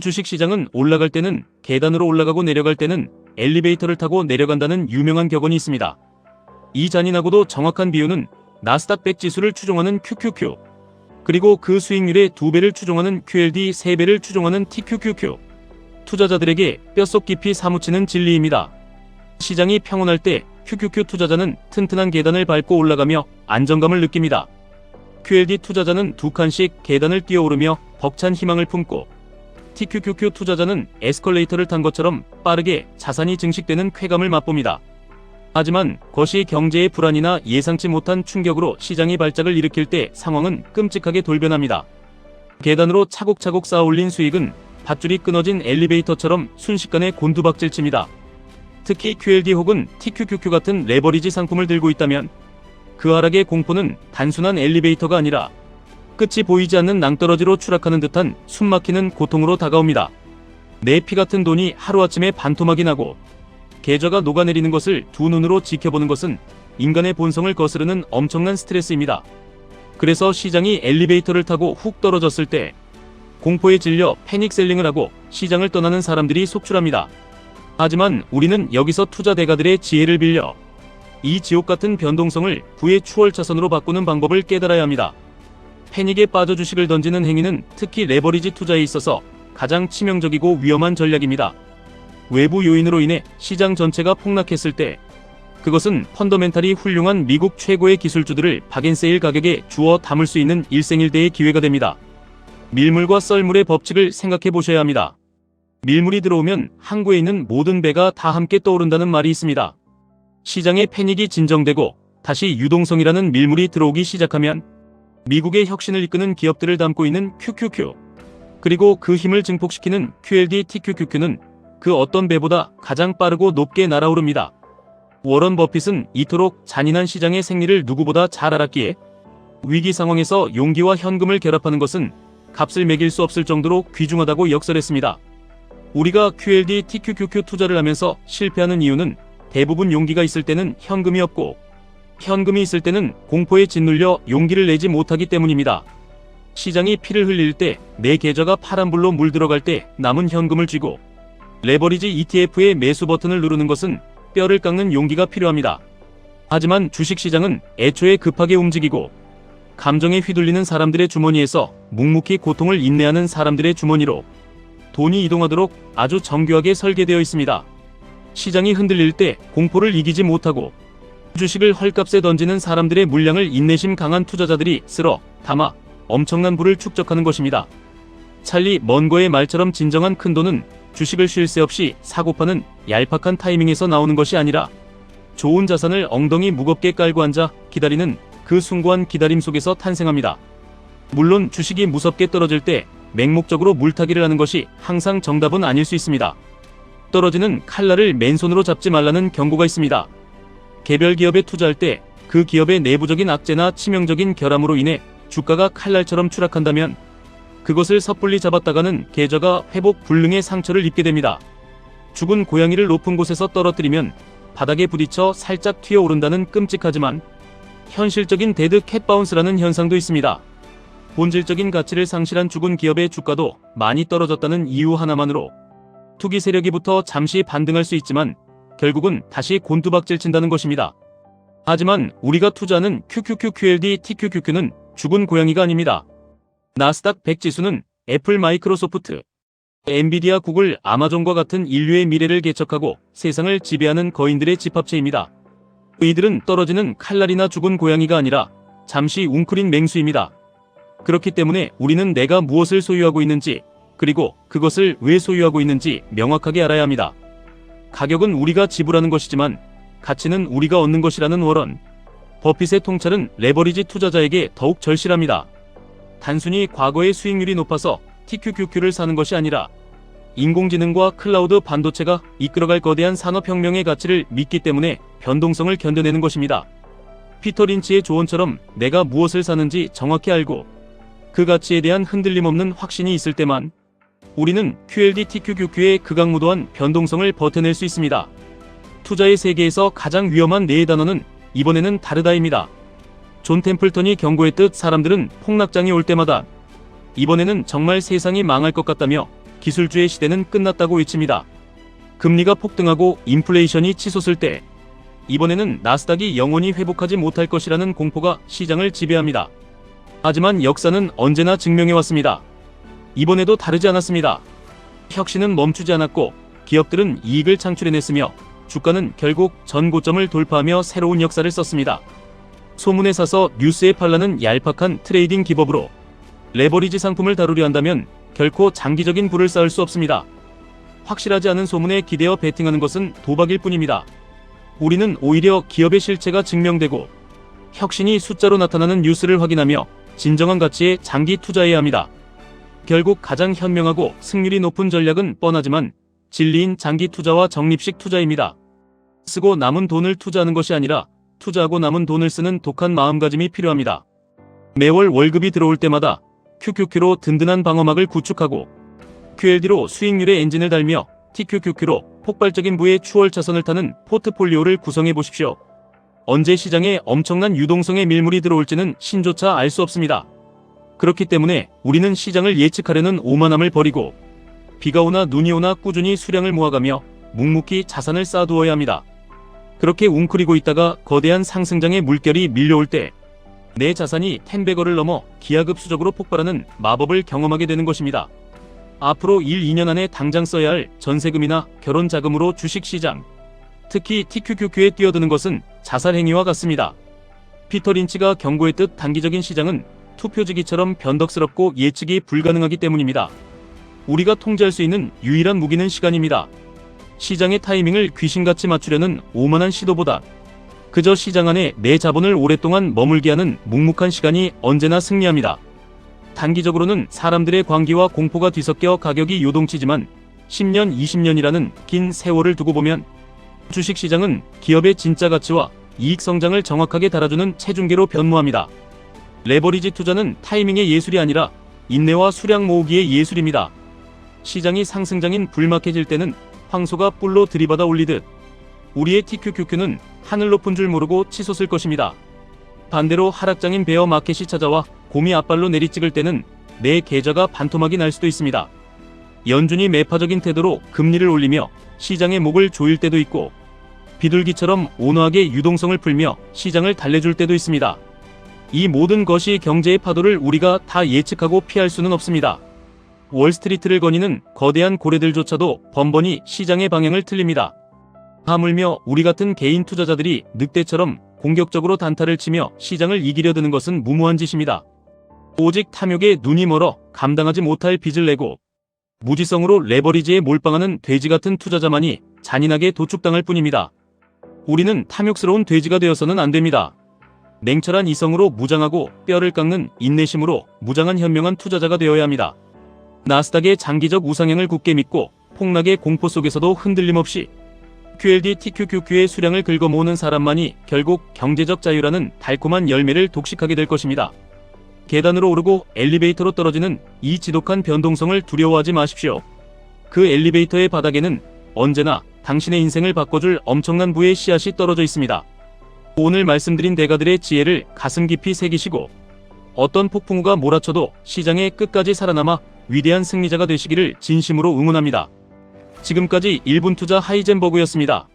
주식시장은 올라갈 때는 계단으로 올라가고 내려갈 때는 엘리베이터를 타고 내려간다는 유명한 격언이 있습니다. 이 잔인하고도 정확한 비유는 나스닥 100 지수를 추종하는 QQQ, 그리고 그 수익률의 2배를 추종하는 QLD, 3배를 추종하는 TQQQ, 투자자들에게 뼛속 깊이 사무치는 진리입니다. 시장이 평온할 때 QQQ 투자자는 튼튼한 계단을 밟고 올라가며 안정감을 느낍니다. QLD 투자자는 2칸씩 계단을 뛰어오르며 벅찬 희망을 품고, TQQQ 투자자는 에스컬레이터를 탄 것처럼 빠르게 자산이 증식되는 쾌감을 맛봅니다. 하지만 거시 경제의 불안이나 예상치 못한 충격으로 시장이 발작을 일으킬 때 상황은 끔찍하게 돌변합니다. 계단으로 차곡차곡 쌓아올린 수익은 밧줄이 끊어진 엘리베이터처럼 순식간에 곤두박질칩니다. 특히 QLD 혹은 TQQQ 같은 레버리지 상품을 들고 있다면 그 하락의 공포는 단순한 엘리베이터가 아니라 끝이 보이지 않는 낭떠러지로 추락하는 듯한 숨막히는 고통으로 다가옵니다. 내 피 같은 돈이 하루아침에 반토막이 나고 계좌가 녹아내리는 것을 두 눈으로 지켜보는 것은 인간의 본성을 거스르는 엄청난 스트레스입니다. 그래서 시장이 엘리베이터를 타고 훅 떨어졌을 때 공포에 질려 패닉셀링을 하고 시장을 떠나는 사람들이 속출합니다. 하지만 우리는 여기서 투자 대가들의 지혜를 빌려 이 지옥같은 변동성을 부의 추월차선으로 바꾸는 방법을 깨달아야 합니다. 패닉에 빠져 주식을 던지는 행위는 특히 레버리지 투자에 있어서 가장 치명적이고 위험한 전략입니다. 외부 요인으로 인해 시장 전체가 폭락했을 때 그것은 펀더멘탈이 훌륭한 미국 최고의 기술주들을 박앤세일 가격에 주워 담을 수 있는 일생일대의 기회가 됩니다. 밀물과 썰물의 법칙을 생각해 보셔야 합니다. 밀물이 들어오면 항구에 있는 모든 배가 다 함께 떠오른다는 말이 있습니다. 시장의 패닉이 진정되고 다시 유동성이라는 밀물이 들어오기 시작하면 미국의 혁신을 이끄는 기업들을 담고 있는 QQQ, 그리고 그 힘을 증폭시키는 QLD, TQQQ는 그 어떤 배보다 가장 빠르고 높게 날아오릅니다. 워런 버핏은 이토록 잔인한 시장의 생리를 누구보다 잘 알았기에 위기 상황에서 용기와 현금을 결합하는 것은 값을 매길 수 없을 정도로 귀중하다고 역설했습니다. 우리가 QLD, TQQQ 투자를 하면서 실패하는 이유는 대부분 용기가 있을 때는 현금이 없고 현금이 있을 때는 공포에 짓눌려 용기를 내지 못하기 때문입니다. 시장이 피를 흘릴 때, 내 계좌가 파란불로 물들어갈 때 남은 현금을 쥐고 레버리지 ETF의 매수 버튼을 누르는 것은 뼈를 깎는 용기가 필요합니다. 하지만 주식시장은 애초에 급하게 움직이고 감정에 휘둘리는 사람들의 주머니에서 묵묵히 고통을 인내하는 사람들의 주머니로 돈이 이동하도록 아주 정교하게 설계되어 있습니다. 시장이 흔들릴 때 공포를 이기지 못하고 주식을 헐값에 던지는 사람들의 물량을 인내심 강한 투자자들이 쓸어 담아 엄청난 부를 축적하는 것입니다. 찰리 먼거의 말처럼 진정한 큰돈은 주식을 쉴 새 없이 사고 파는 얄팍한 타이밍에서 나오는 것이 아니라 좋은 자산을 엉덩이 무겁게 깔고 앉아 기다리는 그 숭고한 기다림 속에서 탄생합니다. 물론 주식이 무섭게 떨어질 때 맹목적으로 물타기를 하는 것이 항상 정답은 아닐 수 있습니다. 떨어지는 칼날을 맨손으로 잡지 말라는 경고가 있습니다. 개별 기업에 투자할 때 그 기업의 내부적인 악재나 치명적인 결함으로 인해 주가가 칼날처럼 추락한다면 그것을 섣불리 잡았다가는 계좌가 회복 불능의 상처를 입게 됩니다. 죽은 고양이를 높은 곳에서 떨어뜨리면 바닥에 부딪혀 살짝 튀어오른다는 끔찍하지만 현실적인 데드 캣 바운스라는 현상도 있습니다. 본질적인 가치를 상실한 죽은 기업의 주가도 많이 떨어졌다는 이유 하나만으로 투기 세력이부터 잠시 반등할 수 있지만 결국은 다시 곤두박질 친다는 것입니다. 하지만 우리가 투자하는 QQQ, QLD, TQQQ는 죽은 고양이가 아닙니다. 나스닥 100 지수는 애플, 마이크로소프트, 엔비디아, 구글, 아마존과 같은 인류의 미래를 개척하고 세상을 지배하는 거인들의 집합체입니다. 이들은 떨어지는 칼날이나 죽은 고양이가 아니라 잠시 웅크린 맹수입니다. 그렇기 때문에 우리는 내가 무엇을 소유하고 있는지, 그리고 그것을 왜 소유하고 있는지 명확하게 알아야 합니다. 가격은 우리가 지불하는 것이지만 가치는 우리가 얻는 것이라는 워런 버핏의 통찰은 레버리지 투자자에게 더욱 절실합니다. 단순히 과거의 수익률이 높아서 TQQQ를 사는 것이 아니라 인공지능과 클라우드 반도체가 이끌어갈 거대한 산업혁명의 가치를 믿기 때문에 변동성을 견뎌내는 것입니다. 피터 린치의 조언처럼 내가 무엇을 사는지 정확히 알고 그 가치에 대한 흔들림 없는 확신이 있을 때만 우리는 QLD, TQQQ의 극악무도한 변동성을 버텨낼 수 있습니다. 투자의 세계에서 가장 위험한 네 단어는 이번에는 다르다입니다. 존 템플턴이 경고했듯 사람들은 폭락장이 올 때마다 이번에는 정말 세상이 망할 것 같다며 기술주의 시대는 끝났다고 외칩니다. 금리가 폭등하고 인플레이션이 치솟을 때 이번에는 나스닥이 영원히 회복하지 못할 것이라는 공포가 시장을 지배합니다. 하지만 역사는 언제나 증명해왔습니다. 이번에도 다르지 않았습니다. 혁신은 멈추지 않았고 기업들은 이익을 창출해냈으며 주가는 결국 전 고점을 돌파하며 새로운 역사를 썼습니다. 소문에 사서 뉴스에 팔라는 얄팍한 트레이딩 기법으로 레버리지 상품을 다루려 한다면 결코 장기적인 부를 쌓을 수 없습니다. 확실하지 않은 소문에 기대어 베팅하는 것은 도박일 뿐입니다. 우리는 오히려 기업의 실체가 증명되고 혁신이 숫자로 나타나는 뉴스를 확인하며 진정한 가치에 장기 투자해야 합니다. 결국 가장 현명하고 승률이 높은 전략은 뻔하지만 진리인 장기 투자와 적립식 투자입니다. 쓰고 남은 돈을 투자하는 것이 아니라 투자하고 남은 돈을 쓰는 독한 마음가짐이 필요합니다. 매월 월급이 들어올 때마다 QQQ로 든든한 방어막을 구축하고 QLD로 수익률의 엔진을 달며 TQQQ로 폭발적인 부의 추월 차선을 타는 포트폴리오를 구성해 보십시오. 언제 시장에 엄청난 유동성의 밀물이 들어올지는 신조차 알 수 없습니다. 그렇기 때문에 우리는 시장을 예측하려는 오만함을 버리고 비가 오나 눈이 오나 꾸준히 수량을 모아가며 묵묵히 자산을 쌓아두어야 합니다. 그렇게 웅크리고 있다가 거대한 상승장의 물결이 밀려올 때 내 자산이 10배거를 넘어 기하급수적으로 폭발하는 마법을 경험하게 되는 것입니다. 앞으로 1, 2년 안에 당장 써야 할 전세금이나 결혼 자금으로 주식시장, 특히 TQQQ에 뛰어드는 것은 자살행위와 같습니다. 피터 린치가 경고했듯 단기적인 시장은 투표지기처럼 변덕스럽고 예측이 불가능하기 때문입니다. 우리가 통제할 수 있는 유일한 무기는 시간입니다. 시장의 타이밍을 귀신같이 맞추려는 오만한 시도보다 그저 시장 안에 내 자본을 오랫동안 머물게 하는 묵묵한 시간이 언제나 승리합니다. 단기적으로는 사람들의 광기와 공포가 뒤섞여 가격이 요동치지만 10년, 20년이라는 긴 세월을 두고 보면 주식시장은 기업의 진짜 가치와 이익 성장을 정확하게 달아주는 체중계로 변모합니다. 레버리지 투자는 타이밍의 예술이 아니라 인내와 수량 모으기의 예술입니다. 시장이 상승장인 불막해질 때는 황소가 뿔로 들이받아 올리듯 우리의 TQQQ는 하늘 높은 줄 모르고 치솟을 것입니다. 반대로 하락장인 베어 마켓이 찾아와 곰이 앞발로 내리찍을 때는 내 계좌가 반토막이 날 수도 있습니다. 연준이 매파적인 태도로 금리를 올리며 시장의 목을 조일 때도 있고 비둘기처럼 온화하게 유동성을 풀며 시장을 달래줄 때도 있습니다. 이 모든 것이 경제의 파도를 우리가 다 예측하고 피할 수는 없습니다. 월스트리트를 거니는 거대한 고래들조차도 번번이 시장의 방향을 틀립니다. 하물며 우리 같은 개인 투자자들이 늑대처럼 공격적으로 단타를 치며 시장을 이기려 드는 것은 무모한 짓입니다. 오직 탐욕에 눈이 멀어 감당하지 못할 빚을 내고 무지성으로 레버리지에 몰빵하는 돼지 같은 투자자만이 잔인하게 도축당할 뿐입니다. 우리는 탐욕스러운 돼지가 되어서는 안 됩니다. 냉철한 이성으로 무장하고 뼈를 깎는 인내심으로 무장한 현명한 투자자가 되어야 합니다. 나스닥의 장기적 우상향을 굳게 믿고 폭락의 공포 속에서도 흔들림 없이 QLD TQQQ의 수량을 긁어 모으는 사람만이 결국 경제적 자유라는 달콤한 열매를 독식하게 될 것입니다. 계단으로 오르고 엘리베이터로 떨어지는 이 지독한 변동성을 두려워하지 마십시오. 그 엘리베이터의 바닥에는 언제나 당신의 인생을 바꿔줄 엄청난 부의 씨앗이 떨어져 있습니다. 오늘 말씀드린 대가들의 지혜를 가슴 깊이 새기시고 어떤 폭풍우가 몰아쳐도 시장에 끝까지 살아남아 위대한 승리자가 되시기를 진심으로 응원합니다. 지금까지 1분 투자 하이젠버그였습니다.